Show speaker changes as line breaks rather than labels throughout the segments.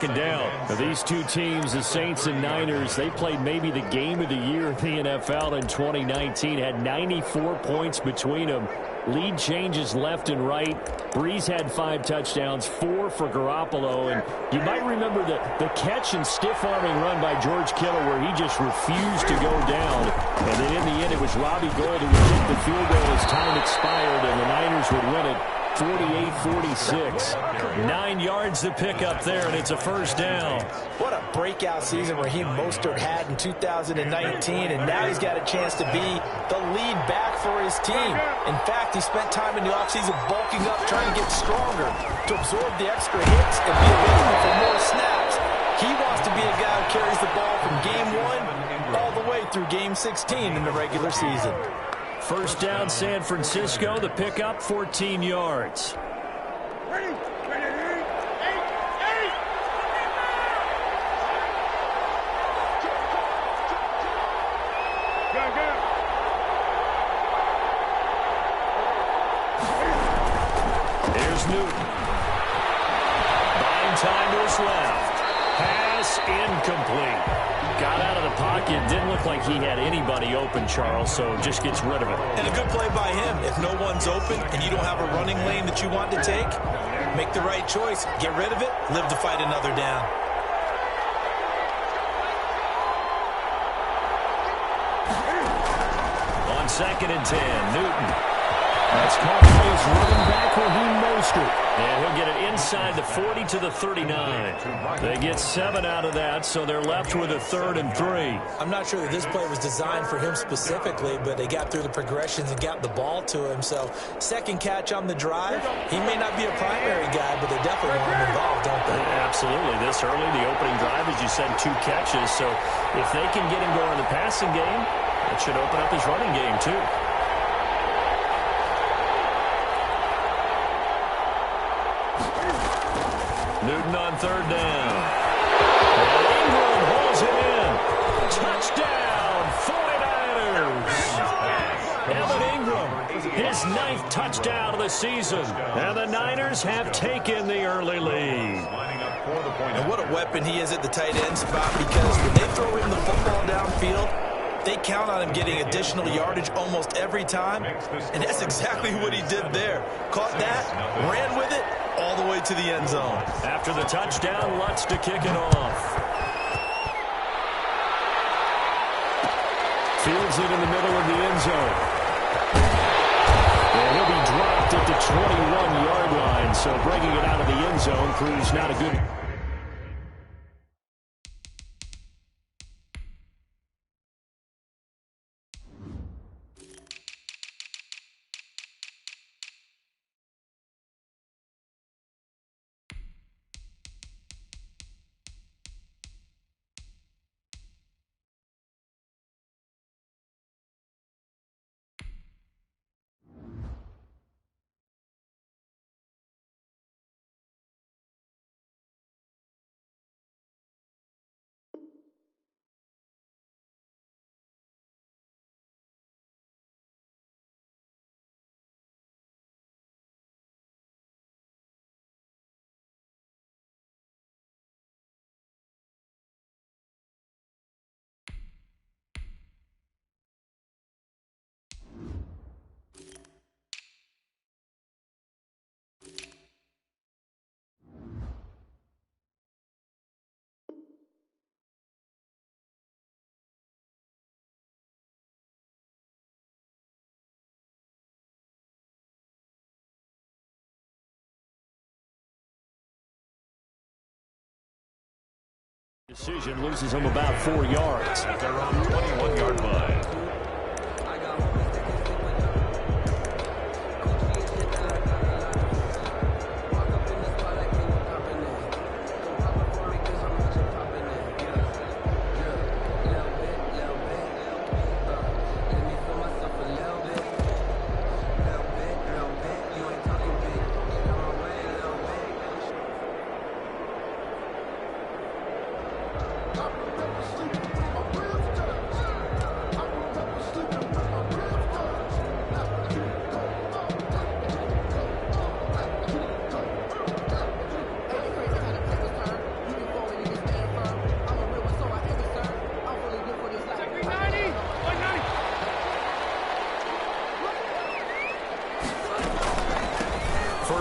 Down. These two teams, the Saints and Niners, they played maybe the game of the year in the NFL in 2019. Had 94 points between them. Lead changes left and right. Breeze had 5 touchdowns, 4 for Garoppolo. And you might remember the catch and stiff-arming run by George Kittle where he just refused to go down. And then in the end, it was Robbie Gould who would kick the field goal as time expired, and the Niners would win it 48-46. 9 yards to pick up there, and it's a first down.
What a breakout season Raheem Mostert had in 2019, and now he's got a chance to be the lead back for his team. In fact, he spent time in the offseason bulking up, trying to get stronger to absorb the extra hits and be available for more snaps. He wants to be a guy who carries the ball from game 1 all the way through game 16 in the regular season.
First down, San Francisco. The pickup, 14 yards. There's Newton. Buying time to his left. Pass incomplete. Got out of the pocket. Didn't look like he had anybody open, Charles, so just gets rid of it.
And a good play by him. If no one's open and you don't have a running lane that you want to take, make the right choice. Get rid of it. Live to fight another down.
On 2nd and 10, Newton. That's caught by his running back, Raheem Mostert. And he'll get it inside the 40 to the 39. They get 7 out of that, so they're left with a 3rd and 3.
I'm not sure that this play was designed for him specifically, but they got through the progressions and got the ball to him. So, second catch on the drive. He may not be a primary guy, but they definitely want him involved, don't they?
Absolutely. This early, the opening drive, as you said, 2 catches. So, if they can get him going in the passing game, it should open up his running game, too. Newton on 3rd down. And Ingram hauls him in. Touchdown, 49ers. Evan Ingram, his 9th touchdown of the season. And the Niners have taken the early lead.
And what a weapon he is at the tight end spot, because when they throw him the football downfield, they count on him getting additional yardage almost every time. And that's exactly what he did there. Caught that, ran with it, all the way to the end zone.
After the touchdown, Lutz to kick it off. Fields it in the middle of the end zone. And he'll be dropped at the 21-yard line, so bringing it out of the end zone proves not a good... Decision loses him about 4 yards.
They're on 21-yard line.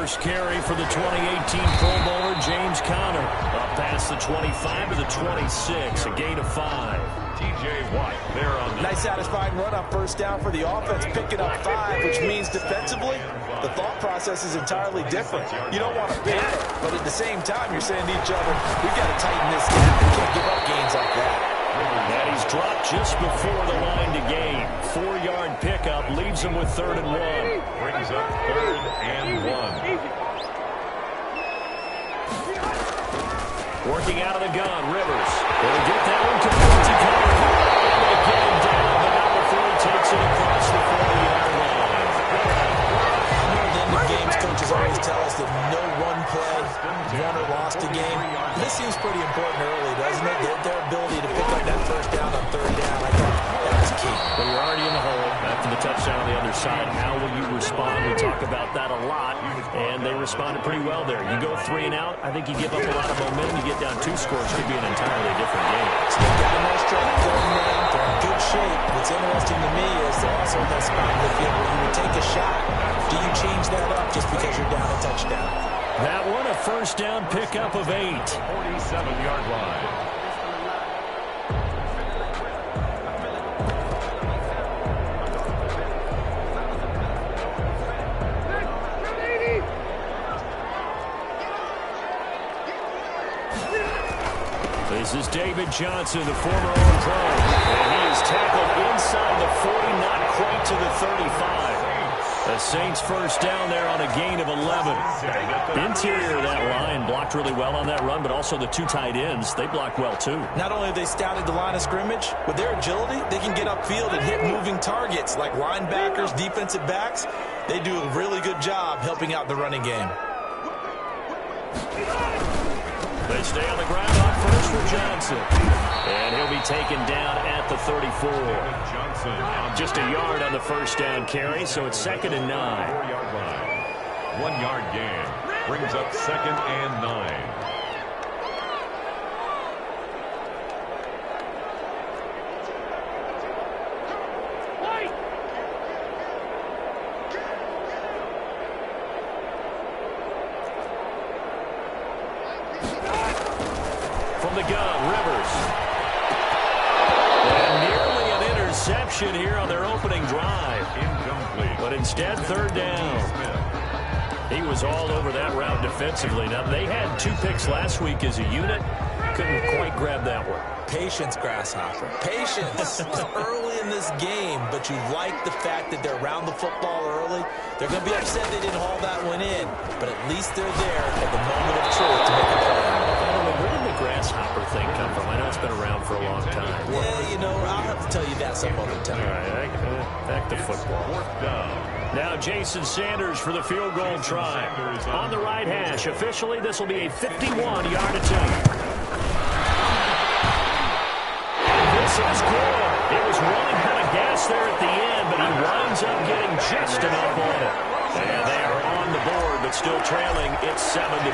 first carry for the 2018 Pro Bowler, James Conner. Up past the 25 to the 26, a gain of 5.
T.J. Watt there on the...
Nice satisfying run on first down for the offense, picking up 5, which means defensively, the thought process is entirely different. You don't want to panic, but at the same time, you're saying to each other, we've got to tighten this gap. We can't give up gains like that.
And he's dropped just before the line to gain. 4-yard pickup leaves him with 3rd and 1.
Brings up 3rd and 1.
Working out of the gun, Rivers. Will get that one complete to Conner. They get him down, but not before he takes it across the 40-yard line.
At the end of games, coaches always tell us that no one play won or lost a game. This seems pretty important early, doesn't it? Their ability to pick up that first down on 3rd down, I thought that was key.
But you're already in the hole after the touchdown on the other side. How will you respond? We talk about that a lot, and they responded pretty well there. You go 3 and out, I think you give up a lot of momentum. You get down 2 scores, could be an entirely different game.
So they've got a nice drive going there. They're in good shape. What's interesting to me is they're also in that spot in the field where you would take a shot. Do you change that up just because you're down a touchdown?
That one, a first down pickup of 8.
47-yard line.
This is David Johnson, the former All-Pro, and he is tackled inside the 40, not quite to the 35. The Saints first down there on a gain of 11. Interior of that line blocked really well on that run, but also the 2 tight ends, they blocked well too.
Not only have they scouted the line of scrimmage, with their agility, they can get upfield and hit moving targets like linebackers, defensive backs. They do a really good job helping out the running game.
They stay on the ground on first for Johnson. And he'll be taken down at the 34.
Johnson.
Just a yard on the first down carry, so it's 2nd and 9.
4-yard line. 1-yard gain. Brings up 2nd and 9.
From the gun, Rivers. And nearly an interception here on their opening drive.
Incomplete.
But instead, 3rd down. He was all over that route defensively. Now, they had 2 picks last week as a unit. Couldn't quite grab that one.
Patience, Grasshopper. Patience. Early in this game, but you like the fact that they're around the football early. They're going to be upset they didn't haul that one in, but at least they're there at the moment of truth to make a play.
Where did the grasshopper thing come from? I know it's been around for a long time.
Yeah, you know, I'll have to tell you that some other time.
All right, back to football.
4th down.
Now Jason Sanders for the field goal try. On the right hash. Officially, this will be a 51-yard attempt. This is good. It was running kind of gas there at the end, but he winds up getting just enough on it. And they are on the board, but still trailing. It's 7-3.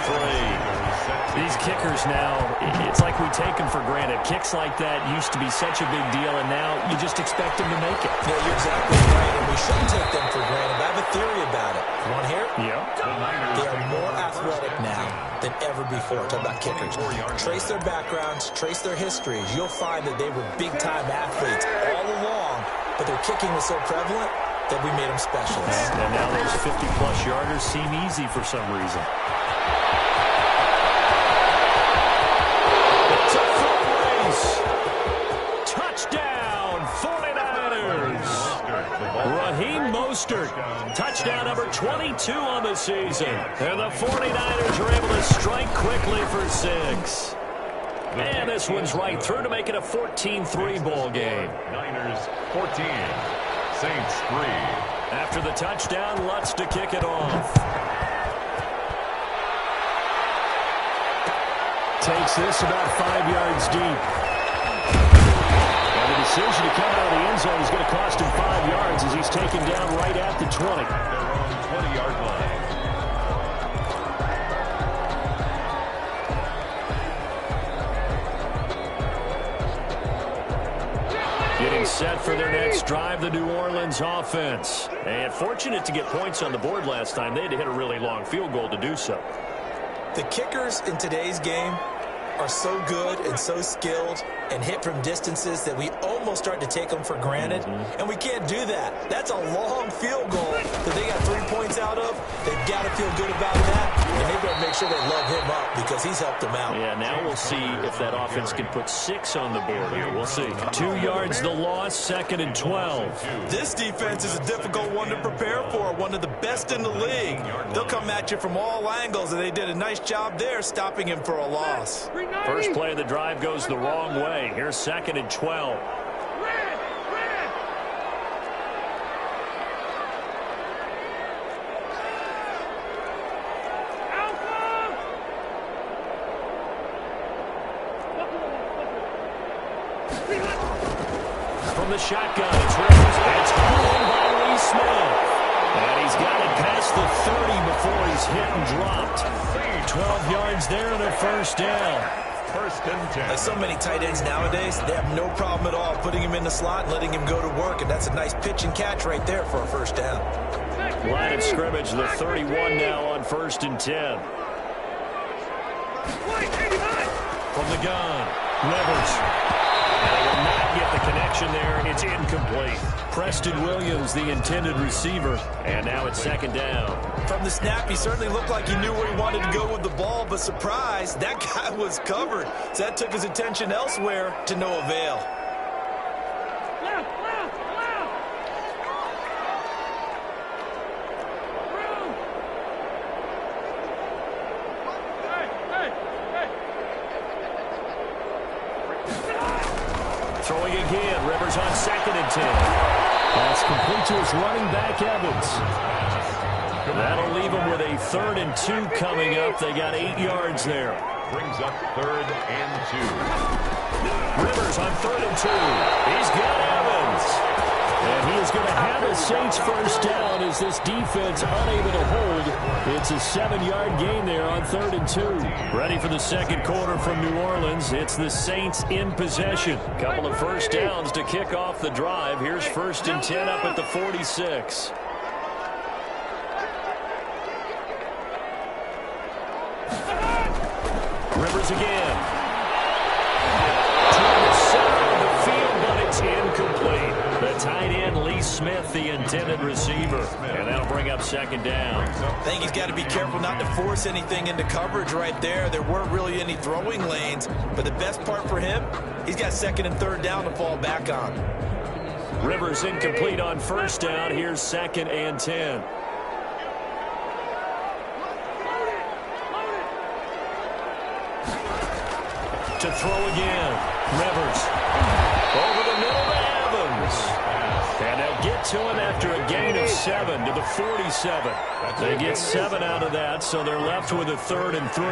These kickers now, it's like we take them for granted. Kicks like that used to be such a big deal, and now you just expect them to make it.
Yeah, you're exactly right, and we shouldn't take them for granted. I have a theory about it. You want to hear it?
Yeah.
They are more athletic now than ever before. Talk about kickers. Trace their backgrounds, trace their histories. You'll find that they were big-time athletes all along, but their kicking was so prevalent that we made them specialists.
And now those 50-plus yarders seem easy for some reason. It's a foot race. Touchdown, 49ers. Raheem Mostert, touchdown number 22 on the season. And the 49ers are able to strike quickly for 6. And this one's right through to make it a 14-3 ball game.
Niners 14. Saints 3.
After the touchdown, Lutz to kick it off. Takes this about 5 yards deep. And the decision to come out of the end zone is going to cost him 5 yards as he's taken down right at the 20.
They're on the 20-yard line.
Getting set for their next drive, the New Orleans offense. And fortunate to get points on the board last time. They had to hit a really long field goal to do so.
The kickers in today's game are so good and so skilled and hit from distances that we almost start to take them for granted. And we can't do that. That's a long field goal that they got 3 points out of. They've got to feel good about that. And they've got to make sure they love him up because he's helped them out.
Yeah, now we'll see if that offense can put 6 on the board here. We'll see. 2 yards the loss, 2nd and 12.
This defense is a difficult one to prepare for, one of the best in the league. They'll come at you from all angles, and they did a nice job there stopping him for a loss.
First play of the drive goes the wrong way. Here's 2nd and 12. From the shotgun, it's Rivers. It's caught in by Lee Smith. And he's got it past the 30 before he's hit and dropped. 12 yards there and a first down.
First and 10.
Like so many tight ends nowadays, they have no problem at all putting him in the slot and letting him go to work, and that's a nice pitch and catch right there for a first down.
Line of scrimmage, the 31 now on 1st and 10. From the gun, Rivers. And they will not get the connection there, and it's incomplete. Preston Williams, the intended receiver, and now it's 2nd down.
From the snap, he certainly looked like he knew where he wanted to go with the ball, but surprise, that guy was covered. So that took his attention elsewhere to no avail.
Throwing again, Rivers on 2nd and 10. That's complete to his running back, Evans. That'll leave him with a 3rd and 2 coming up. They got 8 yards there.
Brings up 3rd and 2.
Rivers on 3rd and 2. He's got Evans. And he is going to have a Saints first down as this defense unable to hold. It's a 7-yard gain there on 3rd and 2. Ready for the second quarter from New Orleans. It's the Saints in possession. Couple of first downs to kick off the drive. Here's 1st and 10 up at the 46. Rivers again. Trying to center the field, but it's incomplete. The tight end, Lee Smith, the intended receiver. And that'll bring up 2nd down.
I think he's got to be careful not to force anything into coverage right there. There weren't really any throwing lanes. But the best part for him, he's got 2nd and 3rd down to fall back on.
Rivers incomplete on 1st down. Here's 2nd and 10. To throw again. Rivers. Over the middle to Evans. And they'll get to him after a gain of 7 to the 47. They get 7 out of that, so they're left with a 3rd and 3.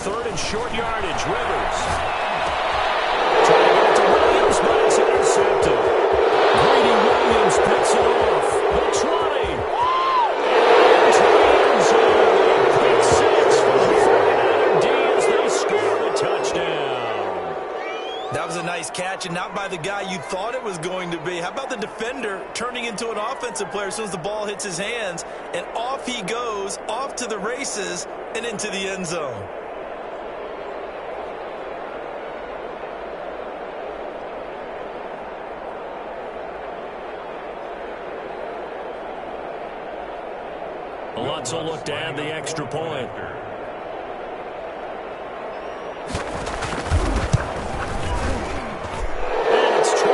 Third and short yardage, Rivers. Trying to get it to Williams, but it's intercepted. Greedy Williams picks it off. The 20. Into the end zone. Pick 6 for the 49er D as they score the touchdown.
That was a nice catch, and not by the guy you thought it was going to be. How about the defender turning into an offensive player as soon as the ball hits his hands, and off he goes, off to the races, and into the end zone.
Lutz will look to add the extra point. And it's 21-3.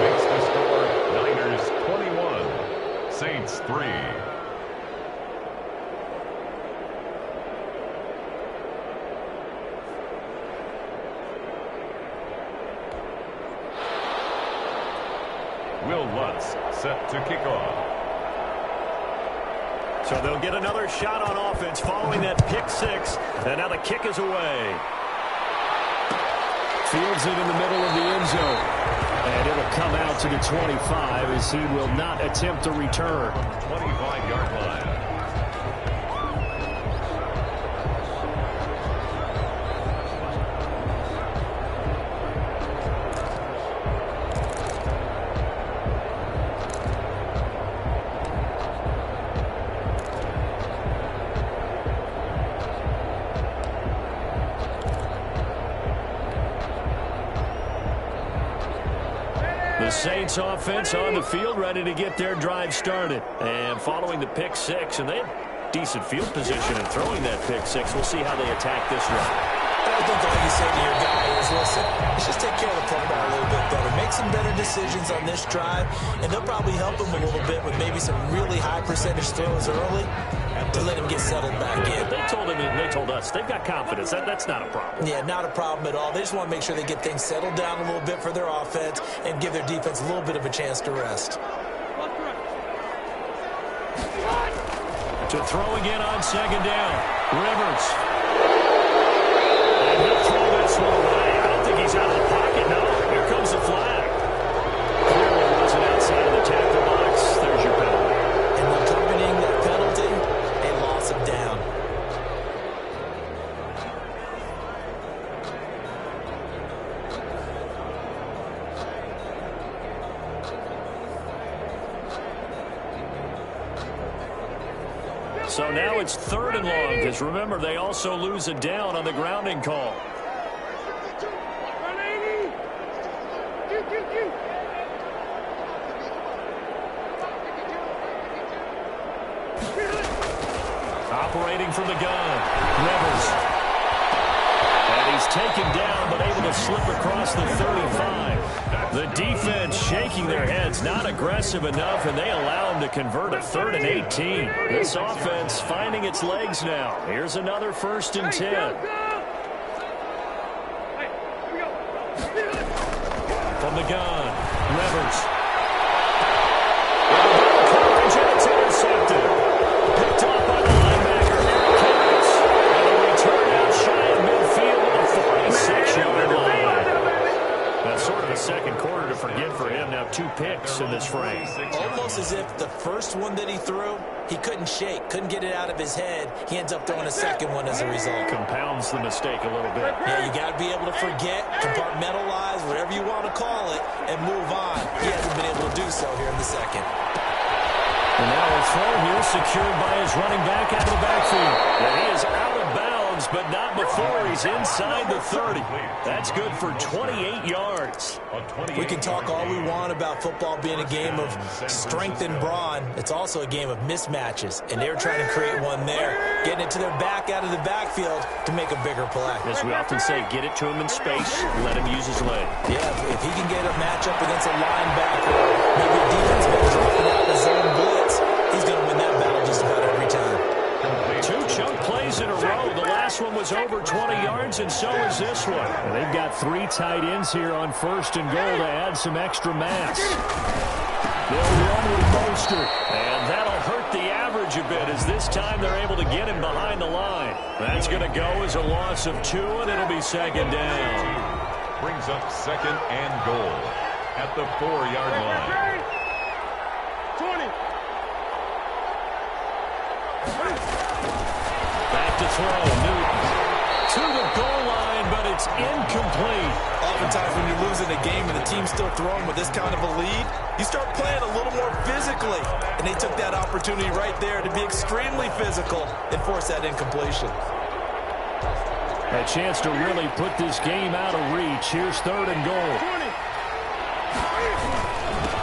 Makes the score Niners 21, Saints 3. Will Lutz set to kick off.
So they'll get another shot on offense following that pick 6. And now the kick is away. Fields it in the middle of the end zone. And And it'll come out to the 25 as he will not attempt to return.
25-yard line.
The Saints offense on the field, ready to get their drive started. And following the pick six, and they have decent field position in throwing that pick six. We'll see how they attack this one.
I think all you say to your guy is, listen, let's just take care of the football a little bit better. Make some better decisions on this drive, and they'll probably help him a little bit with maybe some really high percentage throws early to let him get settled back in.
They told him, and they told us, they've got confidence. That's not a problem.
Yeah, not a problem at all. They just want to make sure they get things settled down a little bit for their offense and give their defense a little bit of a chance to rest.
To throw again on second down. Rivers. And he'll throw this one away. I don't think he's out of the pocket, no. Here comes the flag. Clearly wasn't outside of the tackle box. There's your penalty.
And accompanying that penalty, a loss of down.
So now it's 3rd and long, because remember, they also lose a down on the grounding call. Operating from the gun, Rivers. And he's taken down, but able to slip across the 35. The defense shaking their heads, not aggressive enough, and they allow him to convert a 3rd and 18. This offense finding its legs now. Here's another 1st and 10. From the gun, Rivers. Coverage, and it's intercepted. Picked off by the linebacker, Eric Harris. And a return out shy of midfield at the 46-yard line. Now, sort of a second quarter to forget for him. Now 2 picks in this frame.
Almost as if the first one that he threw, he couldn't shake, couldn't get it out of his head. He ends up throwing a second one as a result.
Compounds the mistake a little bit.
Yeah, you got to be able to forget, compartmentalize, whatever you want to call it, and move on. He hasn't been able to do so here in the second.
And now a throw here secured by his running back out of the backfield. And he is out of bounds, but not before he's inside the 30. That's good for 28 yards.
We can talk all we want about football being a game of strength and brawn. It's also a game of mismatches, and they're trying to create one there, getting it to their back out of the backfield to make a bigger play.
As we often say, get it to him in space, let him use his leg.
Yeah, if he can get a matchup against a linebacker, maybe a defensive end dropping out in a zone blitz, he's going to win that battle just about every time.
2 chunk plays in a row. The last one was over 20 yards, and so is this one. And they've got 3 tight ends here on 1st and goal to add some extra mass. They'll run with Mostert, and that'll hurt the average a bit as this time they're able to get him behind the line. That's going to go as a loss of 2, and it'll be second down.
Brings up 2nd and goal at the 4-yard line.
20.
Back to throw, Newton to the goal line, but it's incomplete.
Oftentimes when you're losing a game and the team's still throwing with this kind of a lead, you start playing a little more physically. And they took that opportunity right there to be extremely physical and force that incompletion.
A chance to really put this game out of reach. Here's 3rd and goal.
20.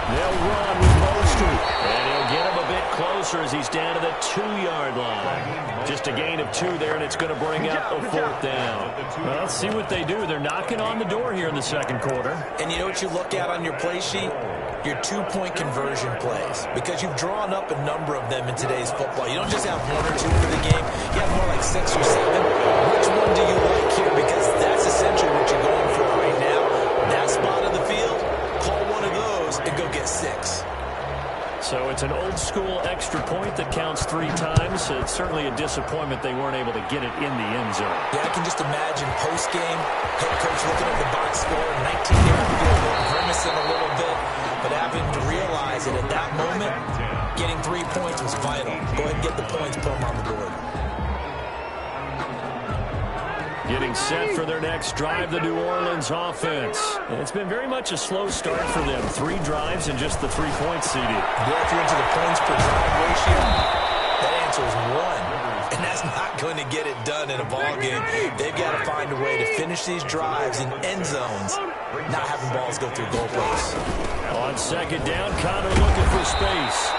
They'll run with Mostert, and he'll get him a bit closer as he's down to the 2-yard line. Just a gain of 2 there, and it's going to bring up a 4th down. Well, let's see what they do. They're knocking on the door here in the second quarter.
And you know what you look at on your play sheet? Your 2-point conversion plays, because you've drawn up a number of them in today's football. You don't just have 1 or 2 for the game. You have more like 6 or 7. Which one do you like here? Because that's essentially what you're going for right now. That spot of the field, call one of those and go get 6.
So it's an old-school extra point that counts 3 times. It's certainly a disappointment they weren't able to get it in the end zone.
Yeah, I can just imagine post-game, head coach looking at the box score, 19-yard field goal, grimacing a little that at that moment, getting 3 points was vital. Go ahead and get the points, put them on the board.
Getting set for their next drive, the New Orleans offense. And it's been very much a slow start for them. 3 drives and just the 3 points seeded.
Well, if you're into the points per drive ratio, that answer is 1. And that's not going to get it done in a ball game. They've got to find a way to finish these drives in end zones, not having balls go through goalposts.
On second down, Connor looking for space.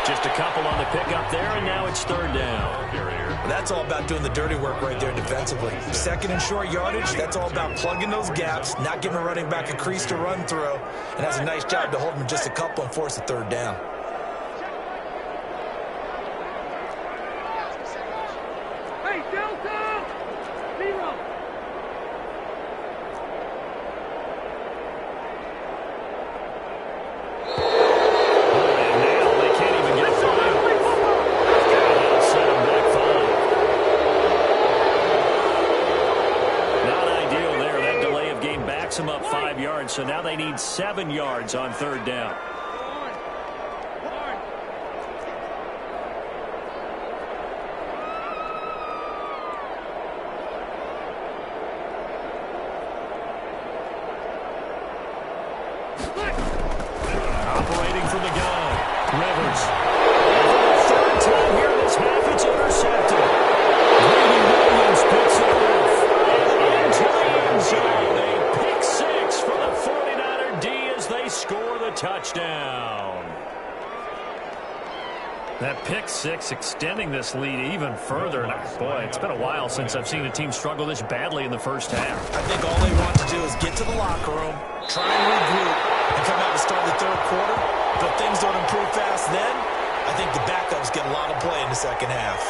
Just a couple on the pickup there, and now it's third down.
That's all about doing the dirty work right there defensively. Second and short yardage, that's all about plugging those gaps, not giving a running back a crease to run through, and has a nice job to hold him just a couple and force a third down.
Hey, Delta! 0.
Him up 5 yards, so now they need 7 yards on third down. Operating from the gun, Rivers. Third time here in this half, it's intercepted. Brady Williams picks it off into the end zone. For the 49er D as they score the touchdown. That pick 6 extending this lead even further. And boy, it's been a while since I've seen a team struggle this badly in the first half.
I think all they want to do is get to the locker room, try and regroup, and come out and start the third quarter. But things don't improve fast then. I think the backups get a lot of play in the second half.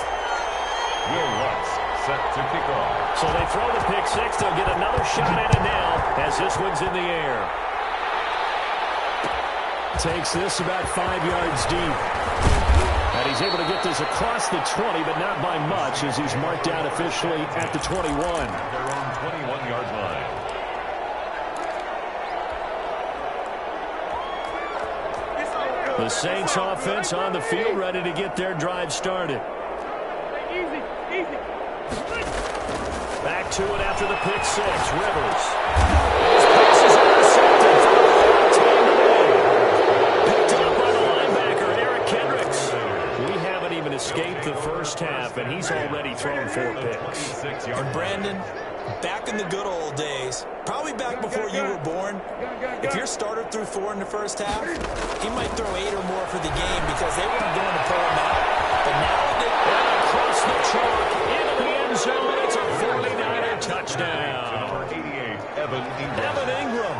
Will Lutz set to kick off.
So they throw the pick 6. They'll get another shot at it now as this one's in the air. Takes this about 5 yards deep. And he's able to get this across the 20, but not by much as he's marked down officially at the 21.
They're on 21-yard line.
The Saints offense on the field ready to get their drive started.
Easy, easy.
Back to it after the pick 6. Rivers. His pass is intercepted for the 14 Picked up by the linebacker, Eric Kendricks. We haven't even escaped the first half, and he's already thrown 4 picks.
And Brandon, back in the good old days, probably back before you were born, if your starter threw 4 in the first half, he might throw 8 or more for the game because they weren't going to pull him out. But now
across the chalk into the end zone, it's a 49er touchdown.
Number 88, Evan Ingram.
Evan Ingram,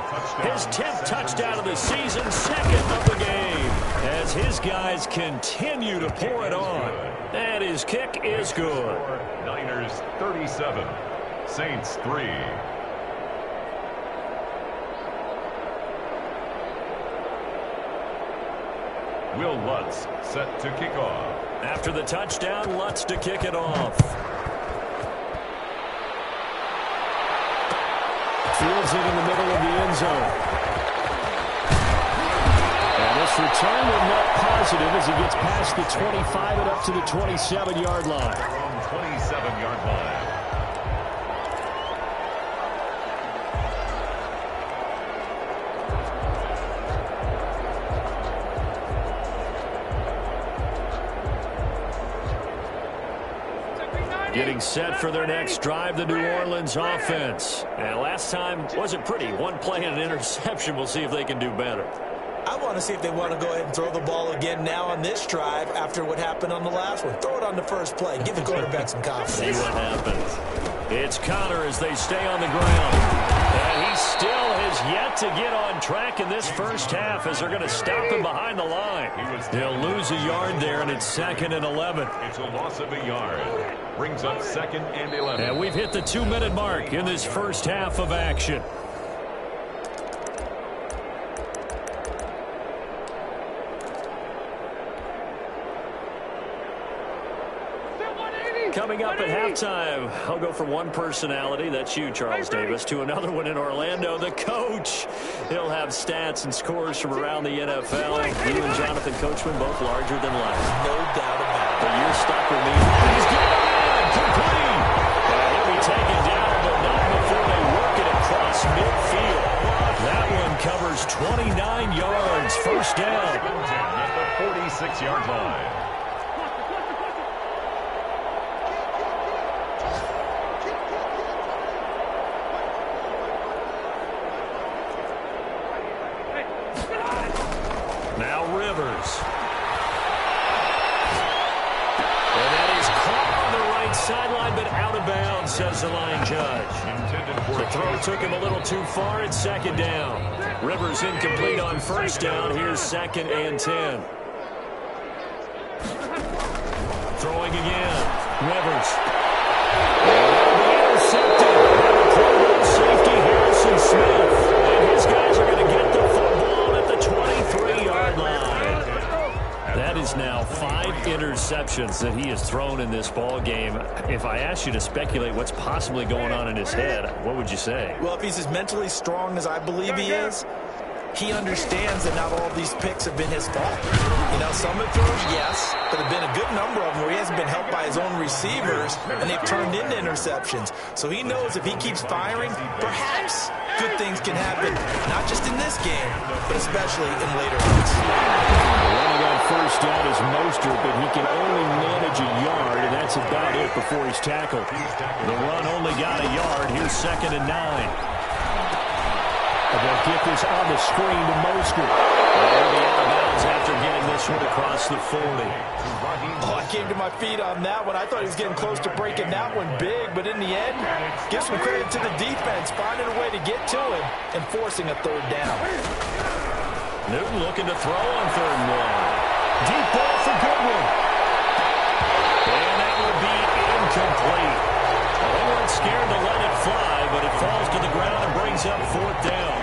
his 10th touchdown of the season, second of the game, as his guys continue to pour it on. And his kick is good.
Niners 37, Saints 3. Will Lutz set to kick off.
After the touchdown, Lutz to kick it off. Fields it in the middle of the end zone. And this return will net positive as he gets past the 25 and up to the 27-yard line.
They're on 27-yard line.
Getting set for their next drive, the New Orleans offense. And last time wasn't pretty. One play and an interception. We'll see if they can do better.
I want to see if they want to go ahead and throw the ball again now on this drive after what happened on the last one. Throw it on the first play. Give the quarterback some confidence.
See what happens. It's Connor as they stay on the ground. And he still has yet to get on track in this first half as they're going to stop him behind the line. They'll lose a yard there, and it's 2nd and 11.
It's a loss of a yard. Brings up 2nd and 11.
And we've hit the 2-minute mark in this first half of action. Coming up at halftime, I'll go from one personality, that's you, Charles Davis, to another one in Orlando, the coach. He'll have stats and scores from around the NFL. You and Jonathan Coachman both larger than life.
No doubt about it.
But you're stuck with me. He's getting it! Complete! He'll be taken down, but not before they work it across midfield. That one covers 29 yards. First down.
At the 46-yard line.
Now Rivers. And that is caught on the right sideline, but out of bounds, says the line judge. The throw took him a little too far. It's second down. Rivers incomplete on first down. Here's 2nd and 10. Throwing again. Rivers. Intercepted by the Pro Bowl safety Harrison Smith. And his guys are going to get the football at the 23-yard line. That is now 5 interceptions that he has thrown in this ball game. If I asked you to speculate what's possibly going on in his head, what would you say?
Well, if he's as mentally strong as I believe he is, he understands that not all of these picks have been his fault. You know, some have thrown, yes, but there have been a good number of them where he hasn't been helped by his own receivers, and they've turned into interceptions. So he knows if he keeps firing, perhaps good things can happen, not just in this game, but especially in later ones.
Running on first down is Mostert, but he can only manage a yard, and that's about it before he's tackled. The run only got a yard. Here's 2nd and 9. They'll get this on the screen to Mostert. They'll be out of bounds after getting this one across the 40.
Oh, I came to my feet on that one. I thought he was getting close to breaking that one big, but in the end, give some credit to the defense, finding a way to get to him and forcing a third down.
Newton looking to throw on 3rd and 1. Deep ball for Goodwin. And that will be incomplete. They weren't scared to let it fly, but it falls to the ground and brings up 4th down.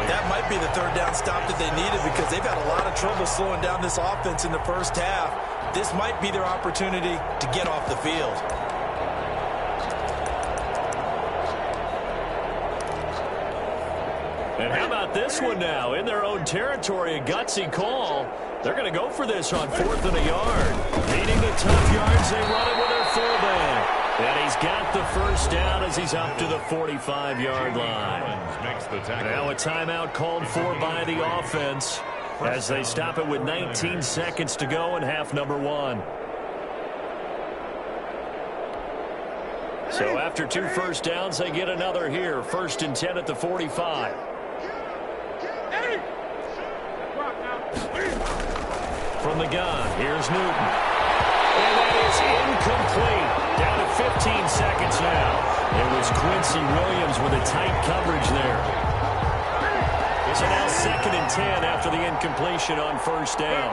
That might be the 3rd down stop that they needed because they've had a lot of trouble slowing down this offense in the first half. This might be their opportunity to get off the field.
And how about this one now? In their own territory, a gutsy call. They're going to go for this on 4th and a yard. Needing the tough yards, they run it with their fullback. And he's got the first down as he's up to the 45-yard line. Now a timeout called for by the offense as they stop it with 19 seconds to go in half number 1. So after 2 first downs, they get another here. 1st and 10 at the 45. From the gun, here's Newton. And that is incomplete. Down to 15 seconds now. It was Quincy Williams with a tight coverage there. So now 2nd and 10 after the incompletion on first down.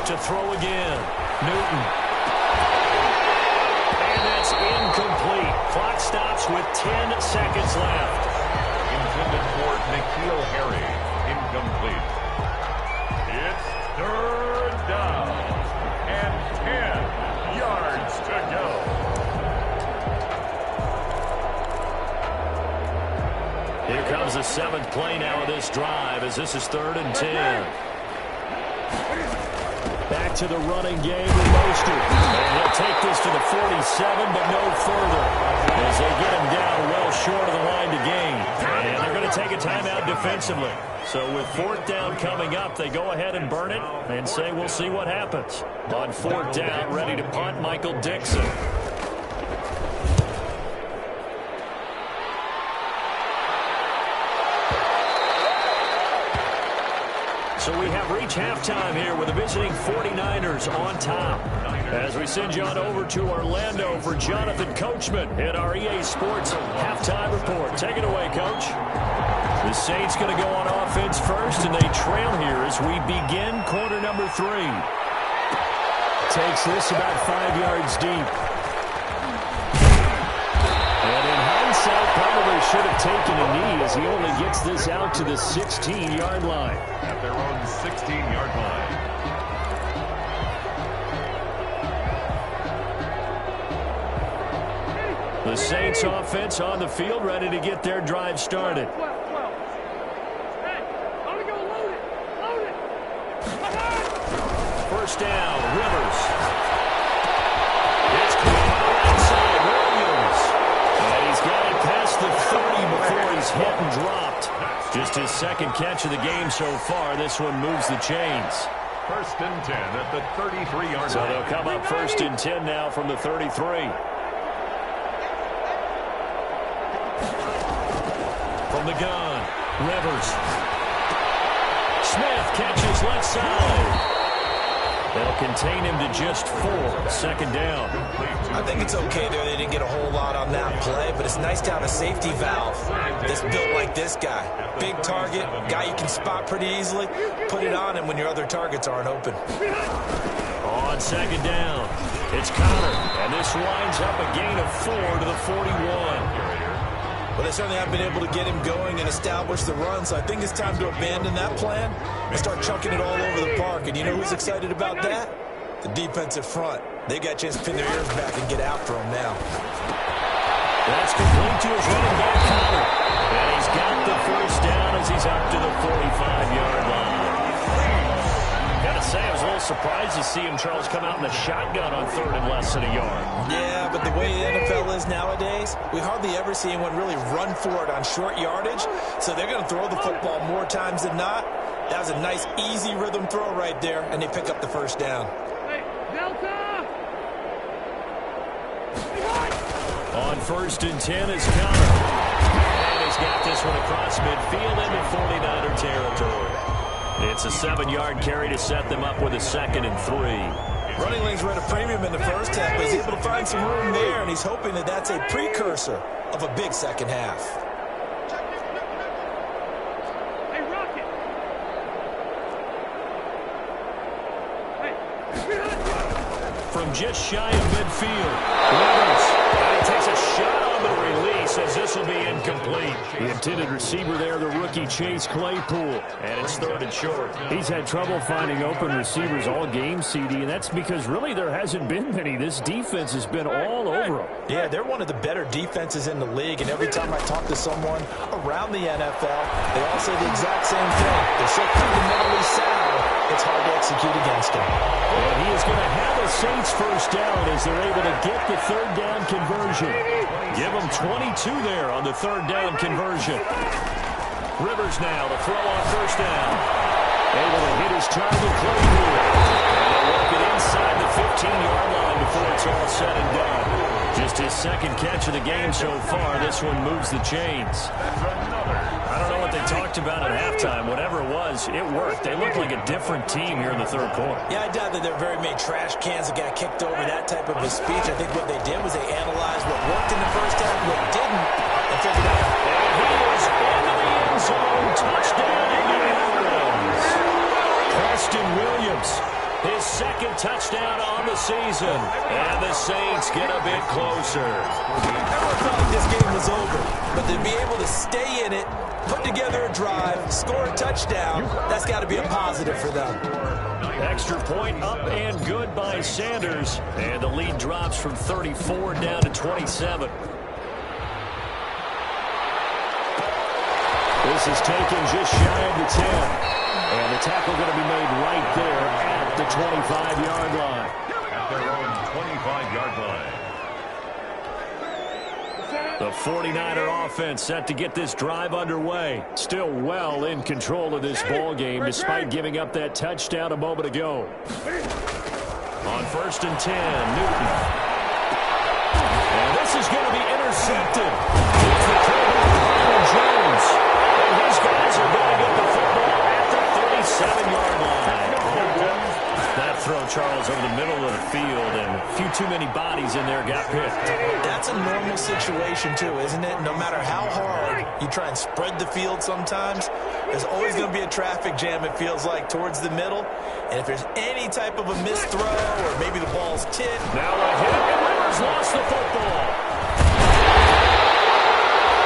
To throw again. Newton. And that's incomplete. Clock stops with 10 seconds left.
Intended for N'Keal Harry. Incomplete. It's 3rd down and 10 yards to go.
Here comes the 7th play now of this drive as this is 3rd and 10. Back to the running game with Mostert. And he'll take this to the 47, but no further as they get him down well short of the line to gain. And they're going to take a timeout defensively. So with 4th down coming up, they go ahead and burn it and say we'll see what happens. On 4th down, ready to punt, Michael Dixon. So we have reached halftime here with the visiting 49ers on top. As we send you on over to Orlando for Jonathan Coachman in our EA Sports Halftime Report. Take it away, Coach. The Saints going to go on offense first, and they trail here as we begin quarter number 3. Takes this about 5 yards deep. And in hindsight, probably should have taken a knee as he only gets this out to the 16-yard line.
At their own 16-yard line.
The Saints offense on the field, ready to get their drive started.
12. Hey, I'm going to go load it. Load it.
First down, Rivers. It's caught on the outside, Williams. And he's got it past the 30 before he's hit and dropped. Just his second catch of the game so far. This one moves the chains.
First and 10 at the 33-yard line.
So they'll come up first and 10 now from the 33. From the gun, Rivers. Smith catches left side. They'll contain him to just 4. Second down.
I think it's okay there. They didn't get a whole lot on that play, but it's nice to have a safety valve that's built like this guy. Big target, guy you can spot pretty easily. Put it on him when your other targets aren't open.
On second down, it's Connor, and this winds up a gain of 4 to the 41.
Well, they certainly haven't been able to get him going and establish the run, so I think it's time to abandon that plan and start chunking it all over the park. And you know who's excited about that? The defensive front. They got a chance to pin their ears back and get after him now.
That's complete to his running back, Connor. And he's got the first down as he's up to the 45-yard line. Gotta say, I was a little surprised to see him, Charles, come out in the shotgun on third and less than a yard.
Yeah, but the way the NFL is nowadays, we hardly ever see anyone really run for it on short yardage, so they're going to throw the football more times than not. That was a nice, easy rhythm throw right there, and they pick up the first down.
Hey, Delta!
On first and 10 is Connor. And he's got this one across midfield into 49er territory. It's a 7-yard carry to set them up with a second and 3.
Running lanes were at a premium in the first half, but he's able to find some room there, and he's hoping that that's a precursor of a big second half.
Hey, Rocket! Hey!
From just shy of midfield, Rivers. And he takes a shot on the release as this will be incomplete. The intended receiver there, the rookie Chase Claypool. And it's third and short. He's had trouble finding open receivers all game, CD, and that's because really there hasn't been many. This defense has been all over them.
Yeah, they're one of the better defenses in the league, and every time I talk to someone around the NFL, they all say the exact same thing. They're so fundamentally sound, it's hard to execute against them.
And he is going to have a Saints first down as they're able to get the third down conversion. Give them 22 there on the third down conversion. Rivers now to throw on first down. Able to hit his target, Claypool. And they'll work it inside the 15-yard line before it's all said and done. Just his second catch of the game so far. This one moves the chains. I don't know what they talked about at halftime. Whatever it was, it worked. They looked like a different team here in the third quarter.
Yeah, I doubt that there were very many trash cans that got kicked over, that type of a speech. I think what they did was they analyzed what worked in the first half, what didn't, and figured out.
And he is into the end zone. Touchdown, New Orleans. Preston Williams, his second touchdown on the season. And the Saints get a bit closer.
Everyone thought this game was over, but to be able to stay in it, put together a drive, score a touchdown, that's got to be a positive for them.
Extra point up and good by Sanders. And the lead drops from 34 down to 27. This is taken just shy of the 10. And the tackle going to be made right there at the 25-yard line.
At their own 25-yard line.
The 49er offense set to get this drive underway. Still well in control of this ball game despite giving up that touchdown a moment ago. On first and 10, Newton. And this is going to be intercepted. It's the quarterback, Jones. And his guys are going to get the football at the 37-yard line. That throw, Charles, over the middle of the field, and a few too many bodies in there got picked.
That's a normal situation, too, isn't it? No matter how hard you try and spread the field sometimes, there's always going to be a traffic jam, it feels like, towards the middle. And if there's any type of a missed throw or maybe the ball's tipped.
Now a hit, and Rivers lost the football.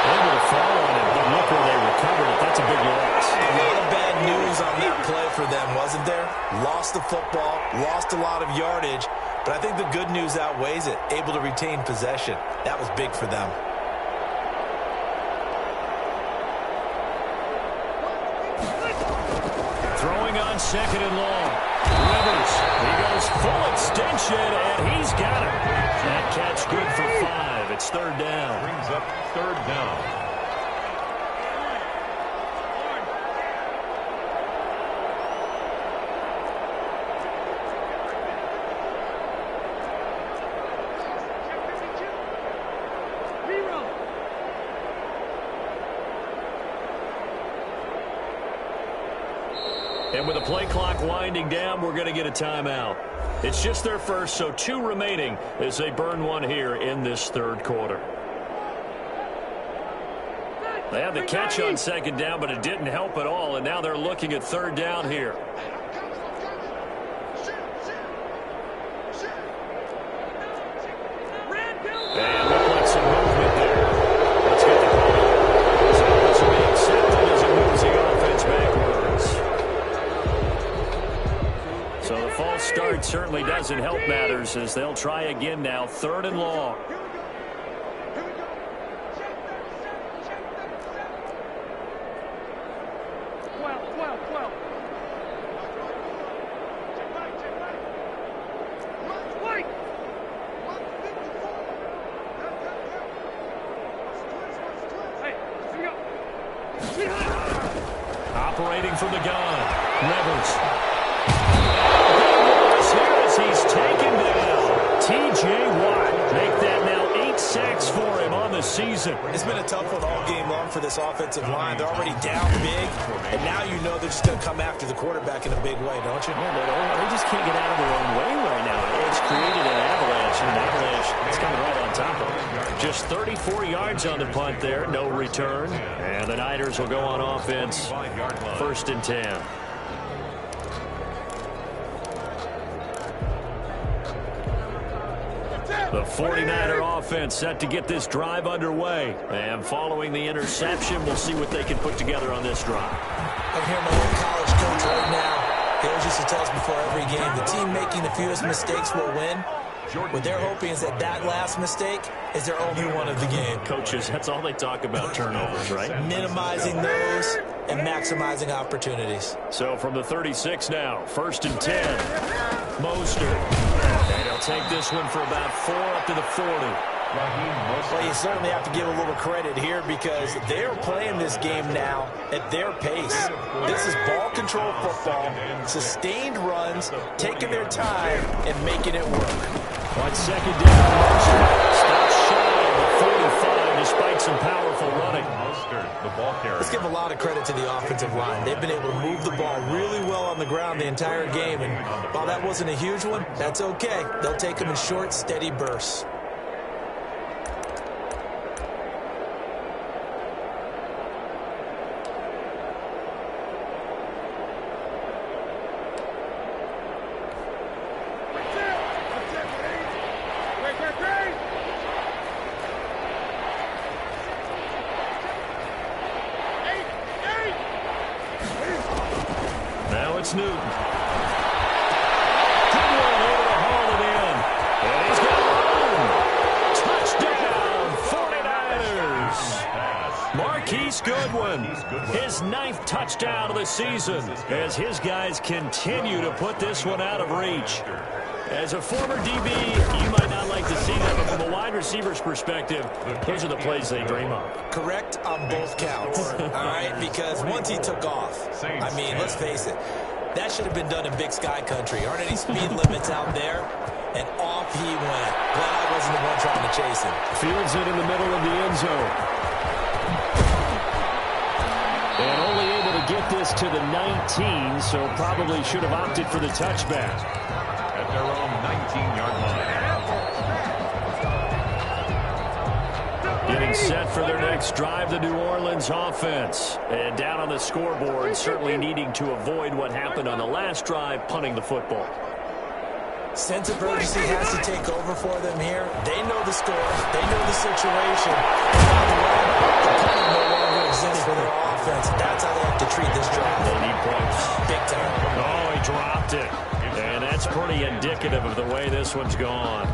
Able to fall on it, but look where they recovered it. That's a big loss.
A lot of bad news on that play for them, wasn't there? Lost the football, lost a lot of yardage, but I think the good news outweighs it. Able to retain possession. That was big for them.
Throwing on second and long. Rivers, he goes full extension, and he's got it. That catch good for 5. It's third down.
Brings up third down.
And with the play clock winding down, we're going to get a timeout. It's just their first, so 2 remaining as they burn one here in this third quarter. They had the catch on second down, but it didn't help at all, and now they're looking at third down here. And looked like some movement there. Let's get the call. So this will be accepted as it moves the offense backwards. So the false start certainly doesn't help matters as they'll try again now. Third and long. Operating from the gun. Rivers. He's taken down. T.J. Watt. Make that now 8 sacks for him on the season.
It's been a tough one all game long for this offensive line. They're already down big, and now you know they're just going to come after the quarterback in a big way, don't you?
Yeah, they just can't get out of their own way right now. It's created an avalanche, and an avalanche is coming right on top of them. Just 34 yards on the punt there, no return. And the Niners will go on offense, first and 10. The 49er offense set to get this drive underway. And following the interception, we'll see what they can put together on this drive.
I'm hearing my old college coach right now. He always used to tell us before every game, the team making the fewest mistakes will win. What they're hoping is that last mistake is their only one of the game.
Coaches, that's all they talk about, turnovers, right?
Minimizing those and maximizing opportunities.
So from the 36 now, first and 10. Mostert. And he'll take this one for about 4 up to the 40.
Well, you certainly have to give a little credit here because they're playing this game now at their pace. This is ball control football, sustained runs, taking their time and making it work.
On second down, stops shy of the 45 despite some powerful running.
The ball carrier.
Let's give a lot of credit to the offensive line. They've been able to move the ball really well on the ground the entire game, and while that wasn't a huge one, that's okay. They'll take them in short, steady bursts.
Now it's Newton. Good one able to haul it in. And he's got one. Touchdown, 49ers. Marquise Goodwin, his 9th touchdown of the season as his guys continue to put this one out of reach. As a former DB, you might not like to see that, but from a wide receiver's perspective, those are the plays they dream of.
Correct on both counts, all right? Because once he took off, I mean, let's face it, that should have been done in Big Sky country. Aren't any speed limits out there? And off he went. Glad I wasn't the one trying to chase him.
Fields it in the middle of the end zone. And only able to get this to the 19, so probably should have opted for the touchback.
At their own 19-yard line.
Getting set for their next drive, the New Orleans offense. And down on the scoreboard, certainly needing to avoid what happened on the last drive, punting the football.
Sense of urgency has to take over for them here. They know the score. They know the situation. And by the way, the punting no longer exists for their offense. That's how they have to treat this drive.
They need points.
Big time.
Oh, he dropped it. And that's pretty indicative indicative of the way this one's gone.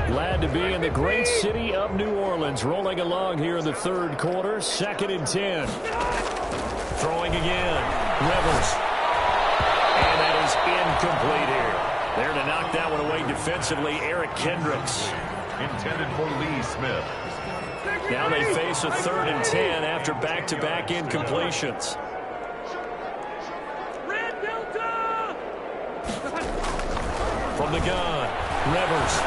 Glad to be in the great city of New Orleans. Rolling along here in the third quarter. 2nd and 10. Throwing again. Rivers. And that is incomplete here. There to knock that one away defensively, Eric Kendricks.
Intended for Lee Smith.
Now they face a 3rd and 10 after back-to-back incompletions.
Red Delta!
From the gun, Rivers.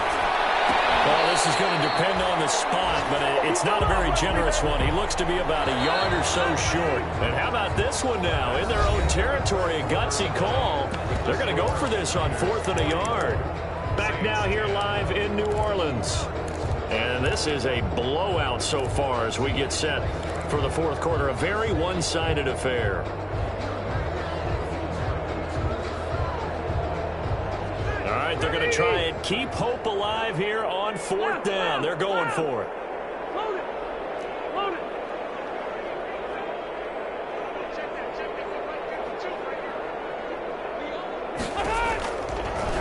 Well, this is going to depend on the spot, but it's not a very generous one. He looks to be about a yard or so short. And how about this one now? In their own territory, a gutsy call. They're going to go for this on 4th and a yard. Back now here live in New Orleans. And this is a blowout so far as we get set for the fourth quarter. A very one-sided affair. All right, they're going to try and keep hope alive here on 4th down. They're going for it.
Load it! Load it!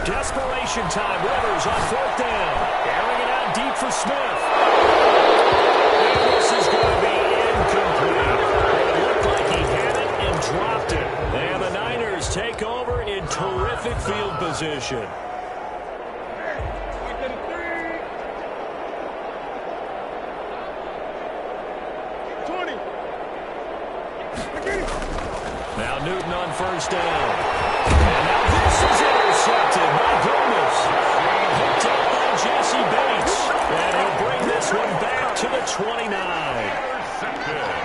Desperation time. Rivers on 4th down. Airing it out deep for Smith. And this is going to be incomplete. It looked like he had it and dropped it. And the Niners take over in terrific field position. Now Newton on 1st down. And now this is intercepted. My goodness. Picked up by Jesse Bates. And he'll bring this one back to the 29.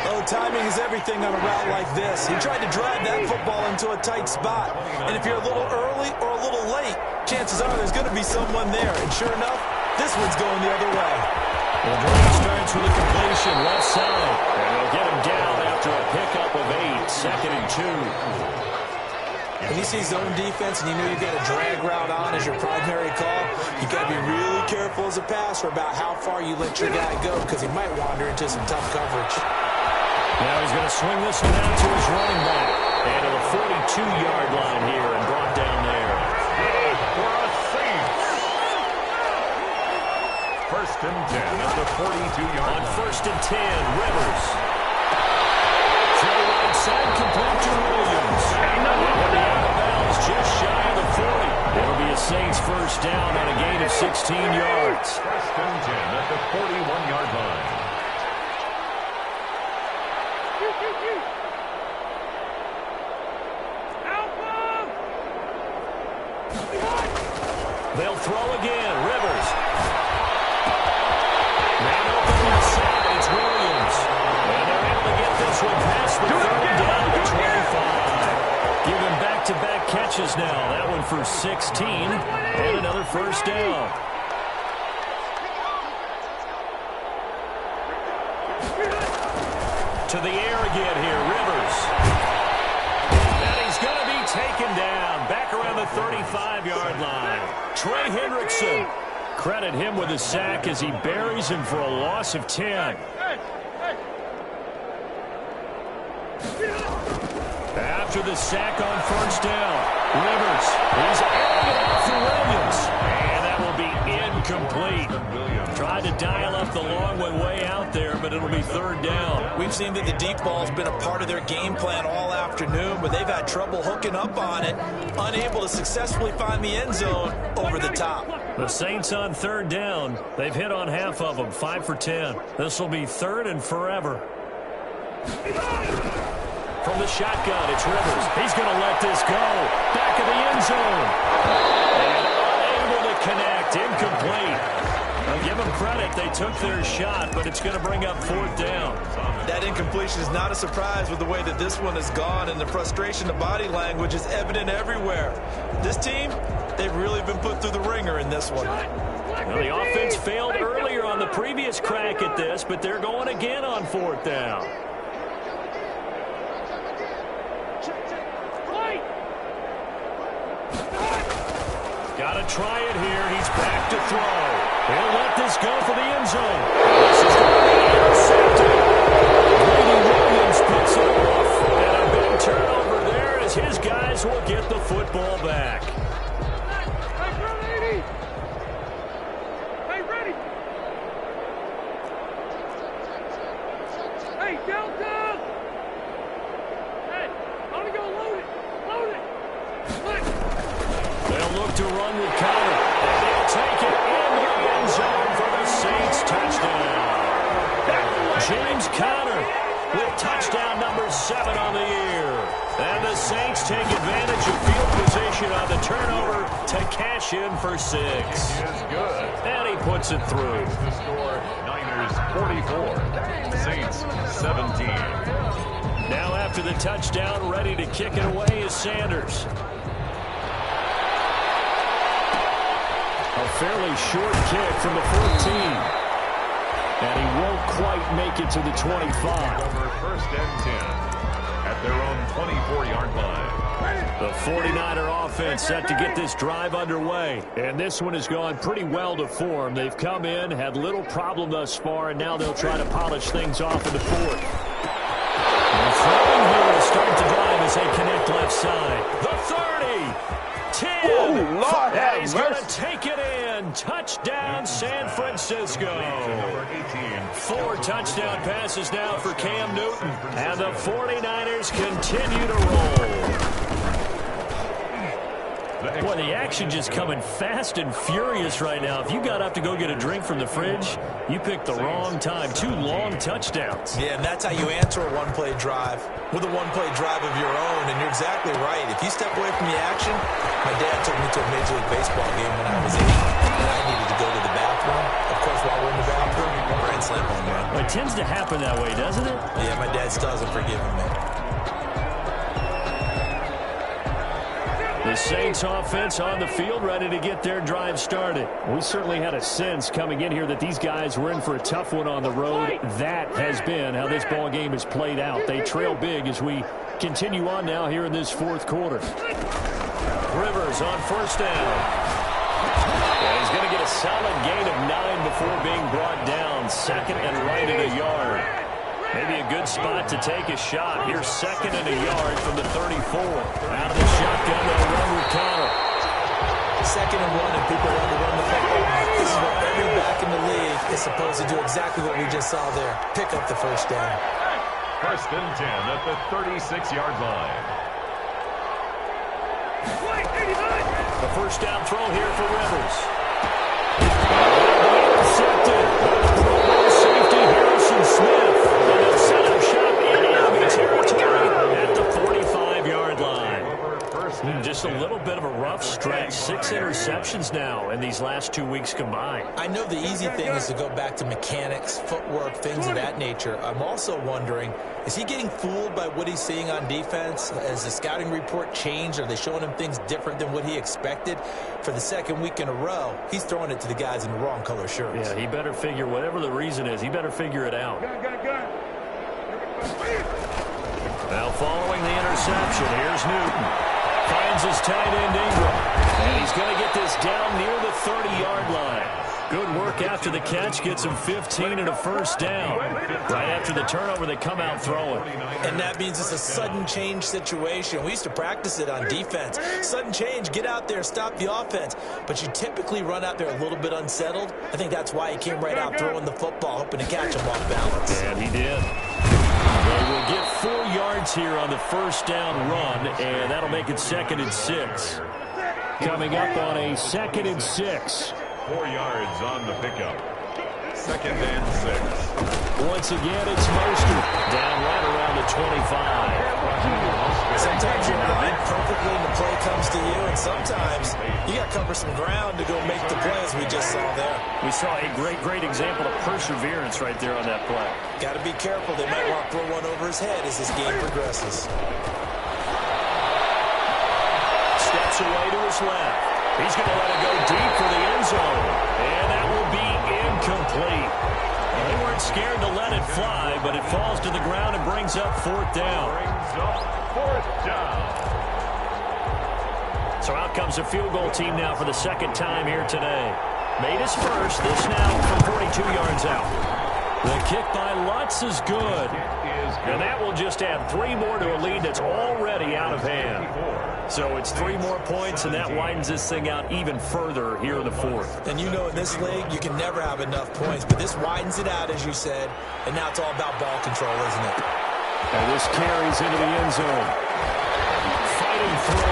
Oh, timing is everything on a route like this. He tried to drive that football into a tight spot. And if you're a little early or a little late, chances are there's going to be someone there. And sure enough, this one's going the other way.
The drive starts with a completion left side. And they'll get him down after a pickup of 8. 2nd and 2.
When you see zone defense and you know you've got a drag route on as your primary call, you got to be really careful as a passer about how far you let your guy go because he might wander into some tough coverage.
Now he's going to swing this one out to his running back. And to the 42-yard line here and brought down there.
For a safe. 1st and 10 at the 42-yard
On
line.
1st and 10, Rivers. Throw right side, complete to Williams. And the out of bounds just shy of the 40. It'll be a Saints 1st down on a gain of 16 yards.
1st and 10 at the 41-yard line.
They'll throw again. Rivers. Man open to the side. It's Williams. And they're able to get this one past the 3rd down to the 25. Give him back-to-back catches now. That one for 16. And another 1st down. To the air again here. Rivers. And he's going to be taken down. Back around the 35-yard line. Trey Hendrickson. Credit him with a sack as he buries him for a loss of 10. After the sack on 1st down, Rivers. He's airing it out for Williams. And that will be incomplete. Tried to dial up the long one way out there, but it'll be 3rd down.
We've seen that the deep ball's been a part of their game plan all afternoon, but they've had trouble hooking up on it, unable to successfully find the end zone over the top.
The Saints on 3rd down. They've hit on half of them, 5 for 10. This will be 3rd and forever. From the shotgun, it's Rivers. He's going to let this go. Back of the end zone. And unable to connect. Incomplete. I'll give them credit. They took their shot, but it's going to bring up 4th down.
That incompletion is not a surprise with the way that this one has gone, and the frustration of body language is evident everywhere. This team, they've really been put through the ringer in this one.
Well, the offense failed earlier on the previous crack at this, but they're going again on 4th down. Got to try it here. He's back to throw. He'll let this go for the end zone. This is going to be intercepted. Brady Williams puts it off. And a big turnover as his guys will get the football back.
Hey, front 80. Hey, ready. Hey, Delta. Hey, on to go load it. Load it. Split.
They'll look to run with Conner. And he'll take it in the end zone for the Saints touchdown. James Conner with touchdown number 7 on the year. And the Saints take advantage of field position on the turnover to cash in for 6.
He is good.
And he puts it through.
The score, Niners 44, Saints 17.
Now after the touchdown, ready to kick it away is Sanders. A fairly short kick from the 14. And he won't quite make it to the 25.
Over 1st and 10 at their own 24-yard line.
The 49er offense set to get this drive underway. And this one has gone pretty well to form. They've come in, had little problem thus far, and now they'll try to polish things off in the 4th. And throwing here will start to drive as they connect left side. The 30, 10,
Ooh, Lord
and he's
have
going to
mercy.
take it in. Touchdown, San Francisco.
Number 18.
4 touchdown passes now for Cam Newton. And the 49ers continue to roll. Boy, the action just coming fast and furious right now. If you got up to go get a drink from the fridge, you picked the wrong time. 2 long touchdowns.
Yeah, and that's how you answer a one-play drive with a one-play drive of your own. And you're exactly right. If you step away from the action, my dad took me to a Major League Baseball game when I was 8, and I needed to go to the bathroom. Of course, while we're in the bathroom, grand slam home run.
It tends to happen that way, doesn't it?
Yeah, my dad still hasn't forgiven me.
The Saints offense on the field, ready to get their drive started. We certainly had a sense coming in here that these guys were in for a tough one on the road. That has been how this ball game has played out. They trail big as we continue on now here in this 4th quarter. Rivers on 1st down. And he's going to get a solid gain of 9 before being brought down. 2nd and right at a yard. Maybe a good spot to take a shot. Here's 2nd and a yard from the 34. Out of the shotgun, they'll run with Conner.
2nd and 1, and people want to run the football. This is what every back in the league is supposed to do, exactly what we just saw there. Pick up the 1st down.
1st and 10 at the 36-yard line.
The 1st down throw here for Rivers. Intercepted by the Pro Bowl safety Harrison Smith. And they'll set up shop in enemy territory at the 45-yard line. Just a little bit of a rough stretch. 6 interceptions now in these last 2 weeks combined.
I know the easy thing is to go back to mechanics, footwork, things of that nature. I'm also wondering, is he getting fooled by what he's seeing on defense? Has the scouting report changed? Are they showing him things different than what he expected? For the 2nd week in a row, he's throwing it to the guys in the wrong color shirts.
Yeah, he better figure, whatever the reason is, he better figure it out. Now following the interception, here's Newton. Finds his tight end Ingram. And he's going to get this down near the 30-yard line. Good work after the catch. Gets him 15 and a 1st down. Right after the turnover, they come out throwing.
And that means it's a sudden change situation. We used to practice it on defense. Sudden change, get out there, stop the offense. But you typically run out there a little bit unsettled. I think that's why he came right out throwing the football, hoping to catch him off balance.
And he did. They will get 4 yards here on the 1st down run, and that'll make it 2nd and 6. Coming up on a 2nd and 6.
4 yards on the pickup. 2nd and 6.
Once again, it's Mostert. Down right around the 25.
Sometimes you're aligned perfectly and the play comes to you, and sometimes you got to cover some ground to go make the play, as we just saw there.
We saw a great example of perseverance right there on that play.
Got to be careful. They might want to throw one over his head as this game progresses.
Steps away to his left. He's going to let it go deep for the end zone. And that will be incomplete. Well, they weren't scared to let it fly, but it falls to the ground and brings up 4th down. So out comes a field goal team now for the 2nd time here today. Made his first. This now from 42 yards out. The kick by Lutz is good. And that will just add 3 more to a lead that's already out of hand. So it's 3 more points, and that widens this thing out even further here in the fourth.
And you know in this league, you can never have enough points, but this widens it out, as you said, and now it's all about ball control, isn't it?
And this carries into the end zone. Fighting through.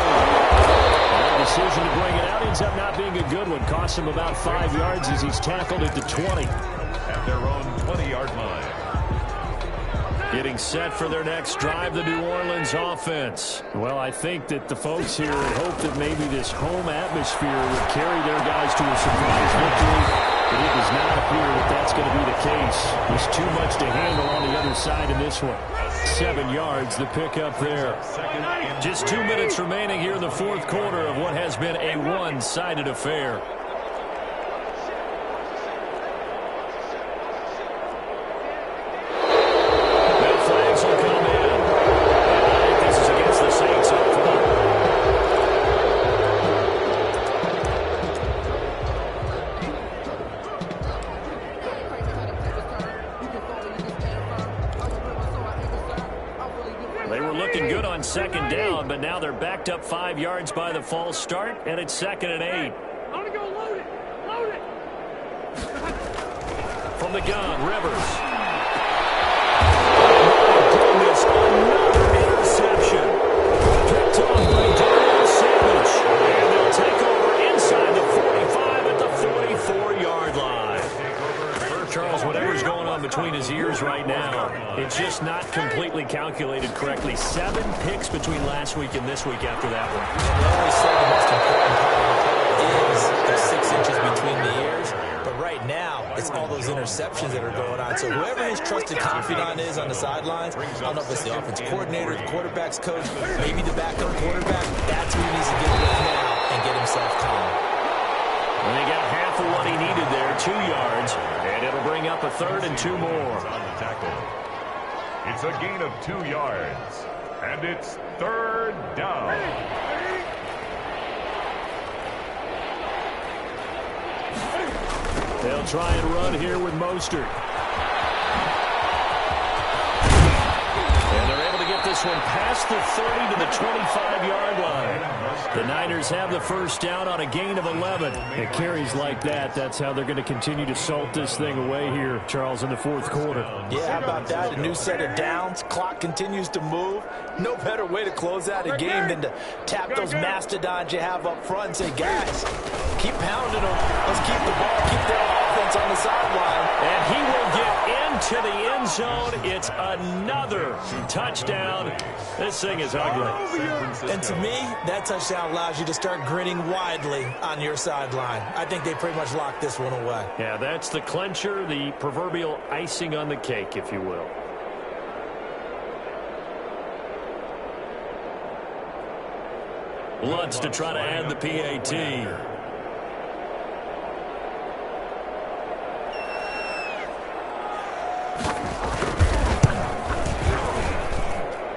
The decision to bring it out ends up not being a good one. Costs him about 5 yards as he's tackled at the 20.
At their own 20-yard line.
Getting set for their next drive, the New Orleans offense. Well, I think that the folks here had hoped that maybe this home atmosphere would carry their guys to a surprise victory, but it does not appear that that's going to be the case. There's too much to handle on the other side in this one. 7 yards, the pickup there. Just 2 minutes remaining here in the fourth quarter of what has been a one-sided affair. Second down, but now they're backed up 5 yards by the false start, and it's 2nd and 8.
I want to go load it. Load it.
From the gun, Rivers. Goodness, another interception. Picked off by Darnell Savage. And they'll take over inside the 45 at the 44-yard line. Charles, whatever's going on between his ears right now, it's just not completely calculated correctly. 7 picks between last week and this week after that one.
They always say the most important part is those 6 inches between the ears, but right now it's all those interceptions that are going on. So whoever his trusted confidant is on the sidelines, I don't know if it's the offense coordinator, the quarterback's coach, maybe the backup quarterback, that's who he needs to get with now and get himself calm.
And he got half of what he needed there, 2 yards, and it'll bring up a 3rd and 2 more.
On the tackle. It's a gain of 2 yards, and it's 3rd down.
They'll try and run here with Mostert. And they're able to get this one past the 30 to the 25-yard line. The Niners have the first down on a gain of 11. It carries like that. That's how they're going to continue to salt this thing away here, Charles, in the fourth quarter.
Yeah, how about that? A new set of downs. Clock continues to move. No better way to close out a game than to tap those mastodons you have up front and say, guys, keep pounding them. Let's keep the ball, keep their offense on the sideline.
And he will get into the end zone. It's another touchdown. This thing is ugly.
And to me, that touchdown allows you to start grinning widely on your sideline. I think they pretty much locked this one away.
Yeah, that's the clincher, the proverbial icing on the cake, if you will. Lutz to try to add the PAT.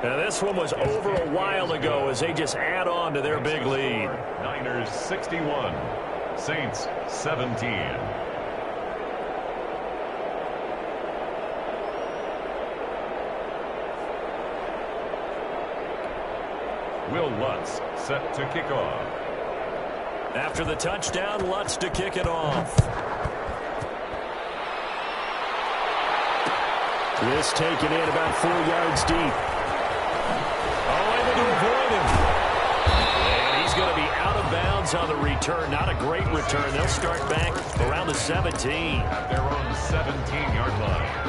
Now this one was over a while ago as they just add on to their big lead.
Niners 61, Saints 17. Will Lutz set to kick off.
After the touchdown, Lutz to kick it off. This taken in about 4 yards deep. Oh, able to avoid him. And he's going to be out of bounds on the return. Not a great return. They'll start back around the 17.
At their own 17-yard line.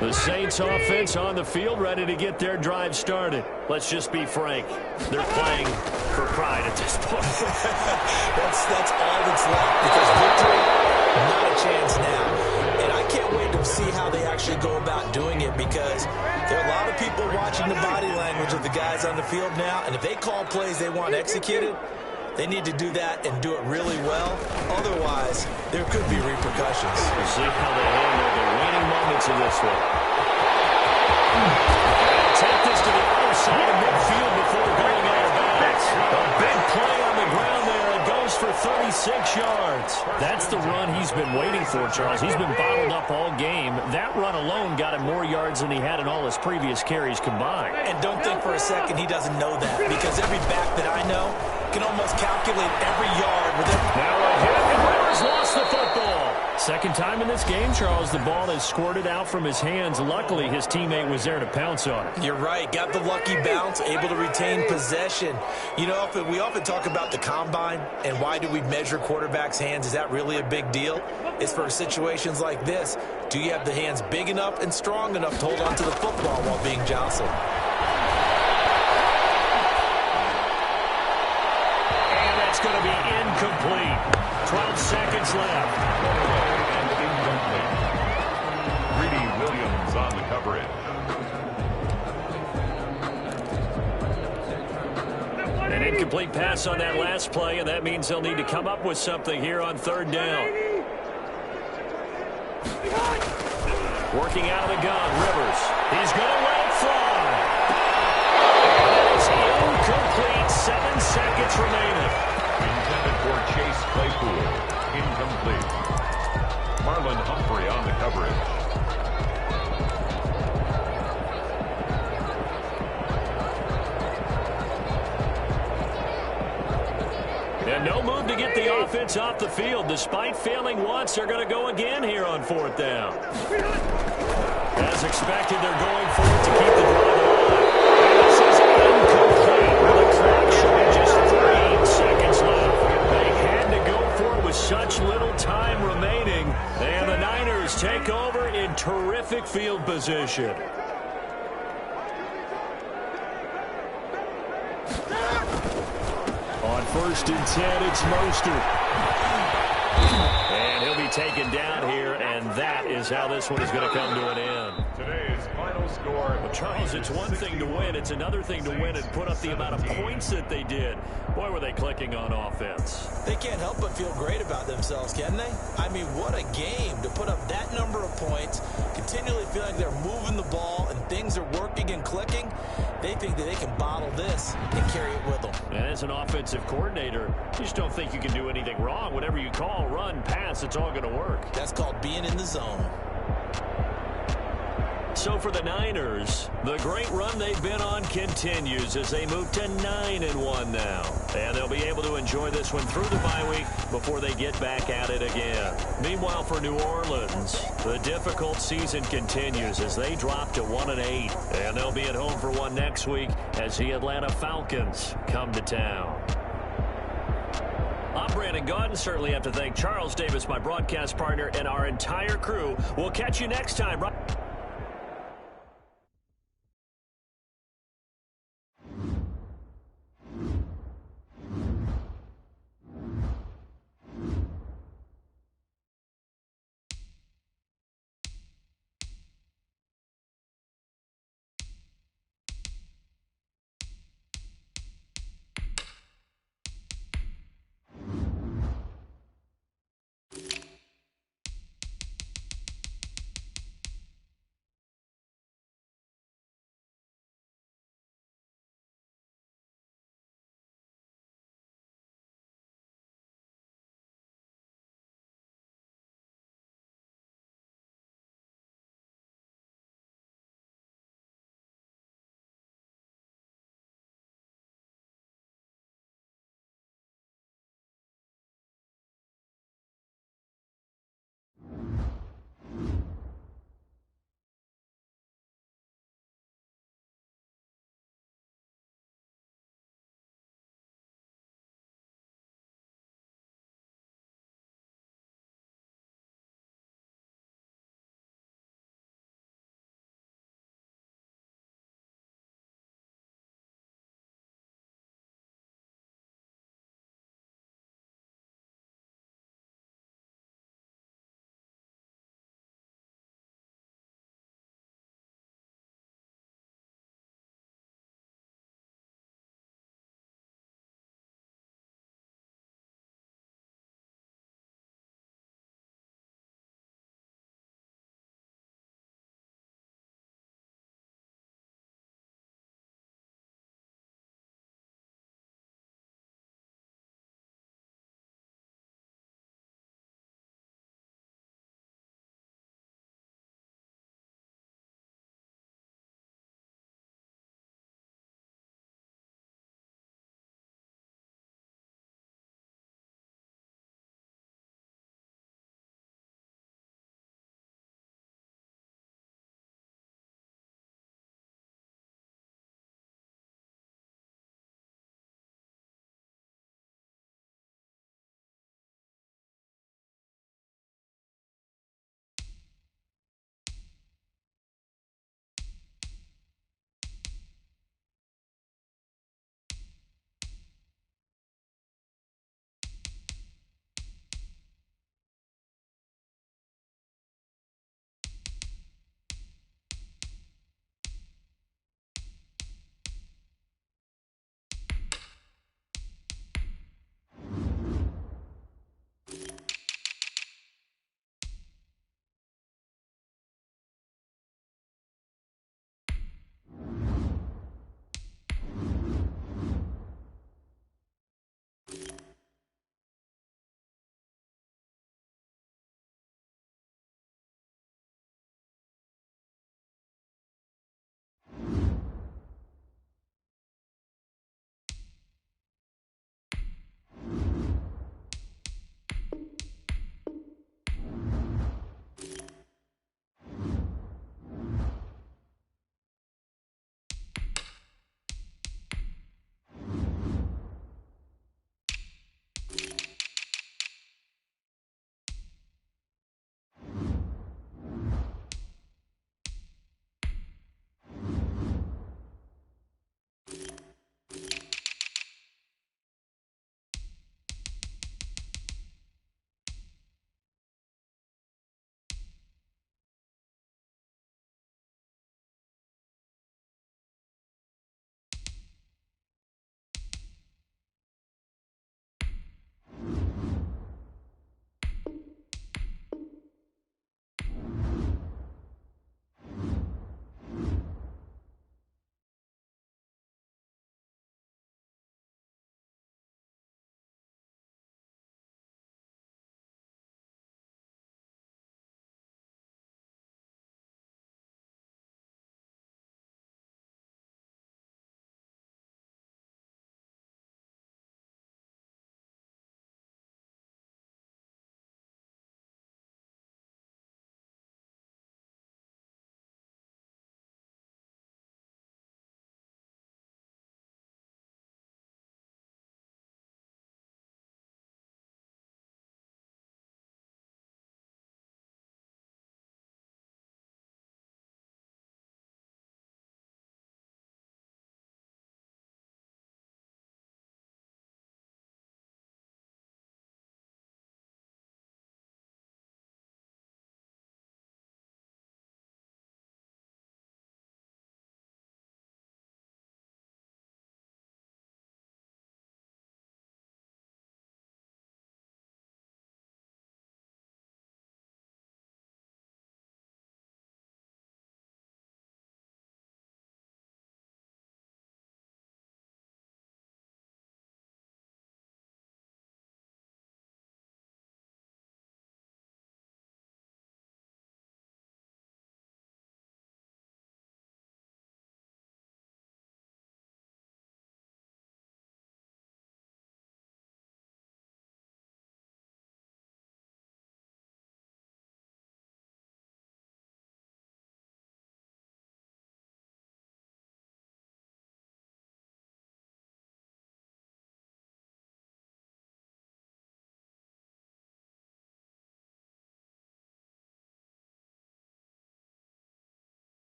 The Saints offense on the field, ready to get their drive started. Let's just be frank. They're playing for pride at this point.
that's all that's left, because victory, not a chance now. And I can't wait to see how they actually go about doing it, because there are a lot of people watching the body language of the guys on the field now, and if they call plays they want executed, they need to do that and do it really well. Otherwise, there could be repercussions.
We'll see how they handle the waning moments of this one. Take this to the other side of midfield before going out of bounds. A big play on the ground there. It goes for 6 yards. That's the run he's been waiting for, Charles. He's been bottled up all game. That run alone got him more yards than he had in all his previous carries combined.
And don't think for a second he doesn't know that, because every back that I know can almost calculate every yard with every...
Now a hit, and Rivers lost the football. Second time in this game, Charles, the ball has squirted out from his hands. Luckily, his teammate was there to pounce on it.
You're right. Got the lucky bounce, able to retain possession. You know, we often talk about the combine and why do we measure quarterbacks' hands. Is that really a big deal? It's for situations like this. Do you have the hands big enough and strong enough to hold on to the football while being jostled?
And that's going to be incomplete. 12 seconds left.
And incomplete. Greedy Williams on the coverage.
An incomplete pass on that last play, and that means they'll need to come up with something here on third down. Working out of the gun, Rivers. He's going to let it fly. And it's incomplete. 7 seconds remaining.
Intended for Chase Claypool. Incomplete. Marlon Humphrey on the coverage.
And no move to get the offense off the field. Despite failing once, they're going to go again here on fourth down. As expected, they're going for it to keep the drive alive. This is incomplete with a clock showing just 3 seconds left. They had to go for it with such little time remaining. And the Niners take over in terrific field position. On 1st and 10, it's Mostert. And he'll be taken down here, and that is how this one is going to come to an end.
Today's final score.
Well, Charles, it's one thing to win. It's another thing to win and put up the amount of points that they did. Boy, were they clicking on offense.
They can't help but feel great about themselves, can they? I mean, what a game to put up that number of points, continually feel like they're moving the ball and things are working and clicking. They think that they can bottle this and carry it with them.
And as an offensive coordinator, you just don't think you can do anything wrong. Whatever you call, run, pass, it's all going to work.
That's called being in the zone.
So for the Niners, the great run they've been on continues as they move to 9-1 now. And they'll be able to enjoy this one through the bye week before they get back at it again. Meanwhile, for New Orleans, the difficult season continues as they drop to 1-8. And they'll be at home for one next week as the Atlanta Falcons come to town. I'm Brandon Gaudin. Certainly have to thank Charles Davis, my broadcast partner, and our entire crew. We'll catch you next time.